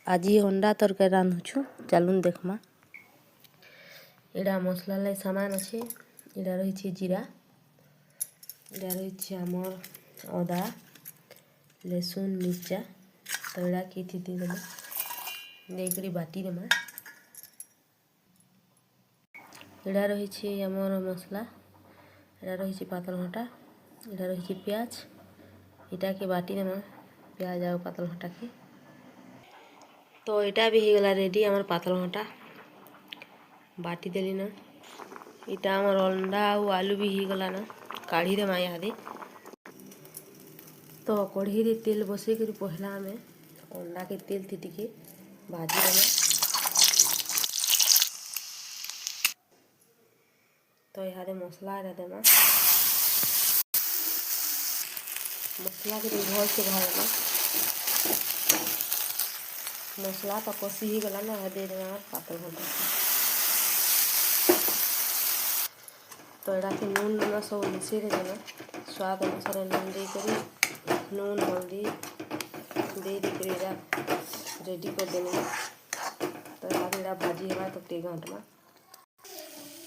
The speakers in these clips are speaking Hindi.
आज अंडा तरकारी रांधुछु चलुन देखमा। एडा मसला लाई सामान अच्छे। एडा रही जीरा, एडा रही आमर अदा लसुन मिर्चा। तो एडा कि देदेमा बाटी देमा। एडा रही आमर मसला, एडा रही पातल घंटा, एडा रही प्याज। इटा के बाटी देमा प्याज और पातल घंटा के। तो इटा भी हो गला रेडी आमर पातल घंटा बाटी देली ना। इटा आमर अंडा और आलू भी हो गला ना, काढ़ी देमा इहादे। तो कढ़ी रे तेल बसई कर पहला आमे अंडा के तेल थी टिके भाजी देमा। तो इहादे मसला रे देमा, मसला के भल से भाजमा। मसला तो कसी ही गला ना, दे देना पातल घंटा। तो एडा के नून ना सब मिसे दे देना, स्वाद अनुसार नून दे करी नून हल्दी दे करी रेडी कर देना। तो एडा भाजी हवा तो टे घंटमा।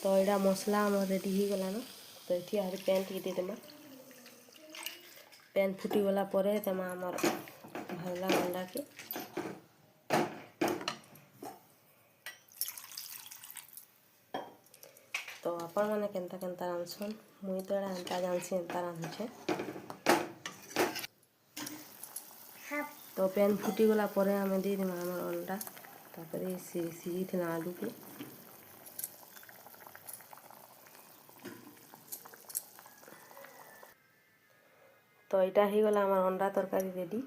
तो एडा मसला आम रेडी ही गला ना। तो ये आगे पैन टी दे देमा। पैन फुटी गला परे तेमा आमर भाजला अंडा के तो आपण मैंने केनता केनता रांधछन, मुई तो एडा एंता जानसी एंता रांधुछे। तो पैन फुटी गला परे आमे दे देमा आमर अंडा, तापरे सिझी थिना आलू के। तो इटा ही गला आमर अंडा तरकारी रेडी।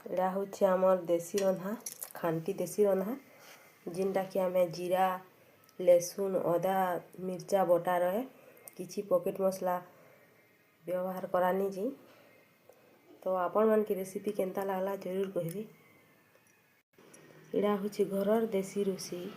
एडा होच्छे आमर देसी रंधा, खांटी देसी रंधा, जिनटा कि आमे जीरा लसुन अदा मिर्चा बटा रहे किछि पॉकेट मसला व्यवहार करानी जी। तो आपण मन की रेसिपी केनता लागला जरूर कहबे। एडा होच्छे घरर देसी रोषेई।